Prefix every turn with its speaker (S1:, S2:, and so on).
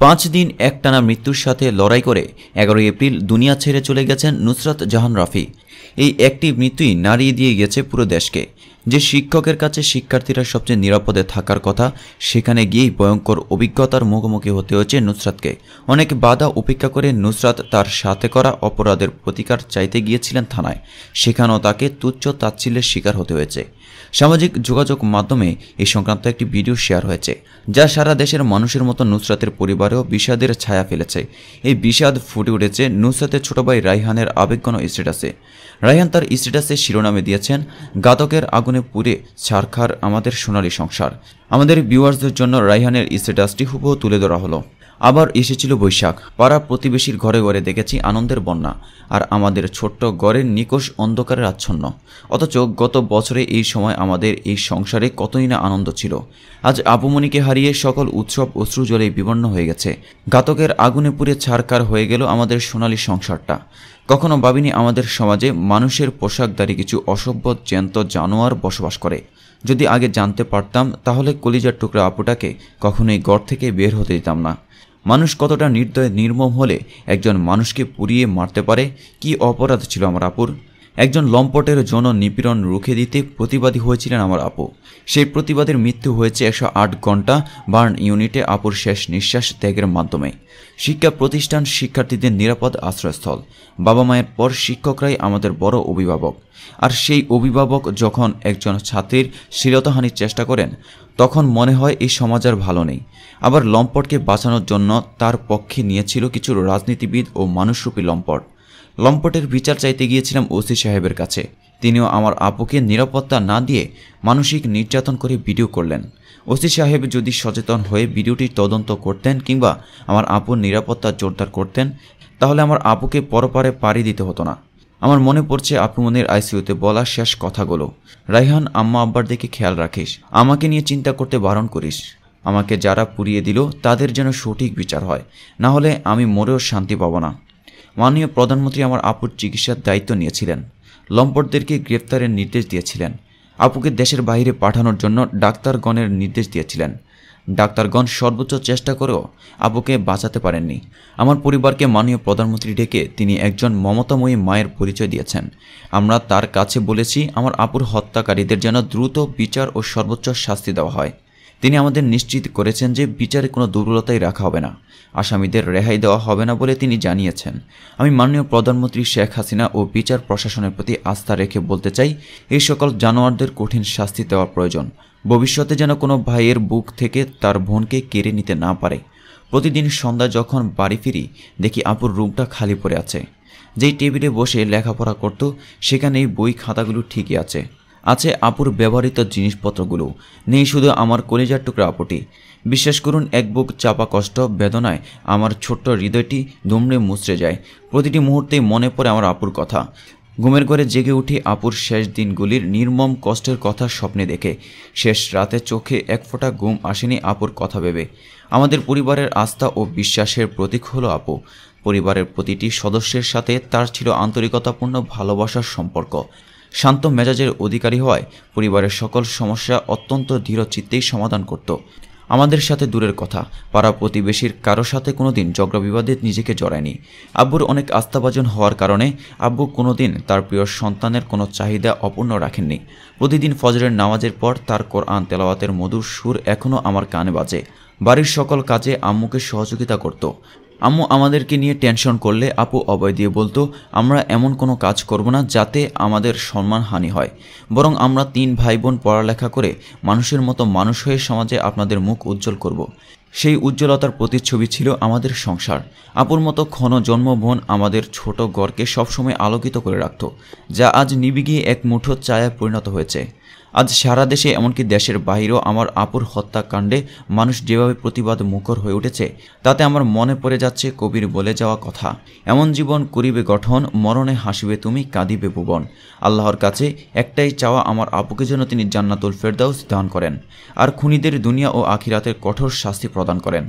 S1: 5 দিন একটানা মৃত্যুর সাথে লড়াই করে 11 এপ্রিল দুনিয়া ছেড়ে চলে গেছেন নুসরাত জাহান রাফি। এই একটি মৃত্যুই নাড়িয়ে দিয়ে গেছে পুরো দেশকে। যে শিক্ষকের কাছে শিক্ষার্থীরা সবচেয়ে নিরাপদে থাকার কথা, সেখানে গিয়েই ভয়ঙ্কর অভিজ্ঞতার মুখোমুখি হতে হয়েছে নুসরাতকে। অনেক বাধা উপেক্ষা করে নুসরাত তার সাথে করা অপরাধের প্রতিকার চাইতে গিয়েছিলেন থানায়। সেখানেও তাকে তুচ্ছ তাচ্ছিল্যের শিকার হতে হয়েছে। সামাজিক যোগাযোগ মাধ্যমে এই সংক্রান্ত একটি ভিডিও শেয়ার হয়েছে, যা সারা দেশের মানুষের মতো নুসরাতের পরিবারেও বিষাদের ছায়া ফেলেছে। এই বিষাদ ফুটে উঠেছে নুসরাতের ছোট ভাই রায়হানের আবেগঘন স্ট্যাটাসে। রায়হান তার স্ট্যাটাসে শিরোনামে দিয়েছেন, ঘাতকের আগুনে পুড়ে ছারখার আমাদের সোনালী সংসার। আমাদের ভিউয়ার্সদের জন্য রায়হানের স্ট্যাটাসটি হুবহু তুলে ধরা হলো। আবার এসেছিল বৈশাখ, পাড়া প্রতিবেশীর ঘরে ঘরে দেখেছি আনন্দের বন্যা, আর আমাদের ছোট্ট ঘরের নিকষ অন্ধকারের আচ্ছন্ন। অথচ গত বছরে এই সময় আমাদের এই সংসারে কতই না আনন্দ ছিল। আজ আপুমনিকে হারিয়ে সকল উৎসব অশ্রু জলে বিবর্ণ হয়ে গেছে। ঘাতকের আগুনে পুড়ে ছারখার হয়ে গেল আমাদের সোনালী সংসারটা। কখনো ভাবিনি আমাদের সমাজে মানুষের পোশাকধারী কিছু অসভ্য জ্যান্ত জানোয়ার বসবাস করে। যদি আগে জানতে পারতাম, তাহলে কলিজার টুকরা আপুটাকে কখনোই ঘর থেকে বের হতে দিতাম না। মানুষ কতটা নির্দয় নির্মম হলে একজন মানুষকে পুড়িয়ে মারতে পারে? কি অপরাধ ছিল আমার আপুর? একজন লম্পটের যৌন নিপীড়ন রুখে দিতে প্রতিবাদী হয়েছিলেন আমার আপু। সেই প্রতিবাদের মৃত্যু হয়েছে 108 ঘন্টা বার্ন ইউনিটে আপুর শেষ নিঃশ্বাস ত্যাগের মাধ্যমে। শিক্ষা প্রতিষ্ঠান শিক্ষার্থীদের নিরাপদ আশ্রয়স্থল। বাবা মায়ের পর শিক্ষকরাই আমাদের বড় অভিভাবক। আর সেই অভিভাবক যখন একজন ছাত্রীর শ্লীলতাহানির চেষ্টা করেন, তখন মনে হয় এই সমাজ আর ভালো নেই। আবার লম্পটকে বাঁচানোর জন্য তার পক্ষে নিয়েছিল কিছু রাজনীতিবিদ ও মানুষরূপী লম্পট। লম্পটের বিচার চাইতে গিয়েছিলাম ওসি সাহেবের কাছে। তিনিও আমার আপুকে নিরাপত্তা না দিয়ে মানসিক নির্যাতন করে ভিডিও করলেন। ওসি সাহেব যদি সচেতন হয়ে ভিডিওটি তদন্ত করতেন কিংবা আমার আপুর নিরাপত্তা জোরদার করতেন, তাহলে আমার আপুকে পরপারে পাড়ি দিতে হতো না। আমার মনে পড়ছে আপুমনির আইসিইউতে বলা শেষ কথাগুলো, রায়হান, আম্মা আব্বার দিকে খেয়াল রাখিস, আমাকে নিয়ে চিন্তা করতে বারণ করিস। আমাকে যারা পুড়িয়ে দিল তাদের যেন সঠিক বিচার হয়, না হলে আমি মরেও শান্তি পাব না। মাননীয় প্রধানমন্ত্রী আমার আপুর চিকিৎসার দায়িত্ব নিয়েছিলেন, লম্পটদেরকে গ্রেফতারের নির্দেশ দিয়েছিলেন, আপুকে দেশের বাইরে পাঠানোর জন্য ডাক্তারগণের নির্দেশ দিয়েছিলেন। ডাক্তারগণ সর্বোচ্চ চেষ্টা করেও আপুকে বাঁচাতে পারেননি। আমার পরিবারকে মাননীয় প্রধানমন্ত্রী ডেকে তিনি একজন মমতাময়ী মায়ের পরিচয় দিয়েছেন। আমরা তার কাছে বলেছি আমার আপুর হত্যাকারীদের যেন দ্রুত বিচার ও সর্বোচ্চ শাস্তি দেওয়া হয়। তিনি আমাদের নিশ্চিত করেছেন যে বিচারে কোনো দুর্বলতাই রাখা হবে না, আসামিদের রেহাই দেওয়া হবে না বলে তিনি জানিয়েছেন। আমি মাননীয় প্রধানমন্ত্রী শেখ হাসিনা ও বিচার প্রশাসনের প্রতি আস্থা রেখে বলতে চাই, এই সকল জানোয়ারদের কঠিন শাস্তি দেওয়া প্রয়োজন। ভবিষ্যতে যেন কোনো ভাইয়ের বুক থেকে তার বোনকে কেড়ে নিতে না পারে। প্রতিদিন সন্ধ্যায় যখন বাড়ি ফিরি, দেখি আপুর রুমটা খালি পড়ে আছে। যেই টেবিলে বসে লেখাপড়া করত, সেখানে এই বই খাতাগুলো ঠিকই আছে। আছে আপুর ব্যবহৃত জিনিসপত্রগুলো। নেই শুধু আমার কলিজার টুকরা আপুটি। বিশ্বাস করুন, এক বুক চাপা কষ্ট বেদনায় আমার ছোট্ট হৃদয়টি দুমড়ে মুচড়ে যায়। প্রতিটি মুহূর্তেই মনে পড়ে আমার আপুর কথা। ঘুমের ঘরে জেগে উঠি আপুর শেষ দিনগুলির নির্মম কষ্টের কথা স্বপ্নে দেখে। শেষ রাতে চোখে এক ফোঁটা ঘুম আসেনি আপুর কথা ভেবে। আমাদের পরিবারের আস্থা ও বিশ্বাসের প্রতীক হলো আপু। পরিবারের প্রতিটি সদস্যের সাথে তার ছিল আন্তরিকতাপূর্ণ ভালোবাসার সম্পর্ক। শান্ত মেজাজের অধিকারী হওয়ায় পরিবারের সকল সমস্যা অত্যন্ত দৃঢ় চিত্তেই সমাধান করত। আমাদের সাথে দূরের কথা, পাড়া প্রতিবেশীর কারো সাথে কোনোদিন ঝগড়া বিবাদে নিজেকে জড়ায়নি। আব্বুর অনেক আস্থাভাজন হওয়ার কারণে আব্বু কোনোদিন তার প্রিয় সন্তানের কোনো চাহিদা অপূর্ণ রাখেননি। প্রতিদিন ফজরের নামাজের পর তার কোরআন তেলাওয়াতের মধুর সুর এখনও আমার কানে বাজে। বাড়ির সকল কাজে আম্মুকে সহযোগিতা করত। আম্মু আমাদেরকে নিয়ে টেনশন করলে আপু অভয় দিয়ে বলতো, আমরা এমন কোনো কাজ করব না যাতে আমাদের সম্মানহানি হয়, বরং আমরা 3 ভাই বোন পড়ালেখা করে মানুষের মতো মানুষ হয়ে সমাজে আপনাদের মুখ উজ্জ্বল করব। সেই উজ্জ্বলতার প্রতিচ্ছবি ছিল আমাদের সংসার। আপুর মতো ক্ষণ জন্মবোন আমাদের ছোট ঘরকে সবসময় আলোকিত করে রাখত, যা আজ নিভে গিয়ে এক মুঠো ছায়ায় পরিণত হয়েছে। আজ সারা দেশে, এমনকি দেশের বাইরেও আমার আপুর হত্যাকাণ্ডে মানুষ যেভাবে প্রতিবাদ মুখর হয়ে উঠেছে, তাতে আমার মনে পড়ে যাচ্ছে কবির বলে যাওয়া কথা, এমন জীবন করিবে গঠন, মরণে হাসিবে তুমি, কাঁদিবে ভুবন। আল্লাহর কাছে একটাই চাওয়া, আমার আপুকে যেন তিনি জান্নাতুল ফেরদাউস দান করেন, আর খুনিদের দুনিয়া ও আখিরাতের কঠোর শাস্তি প্রদান করেন।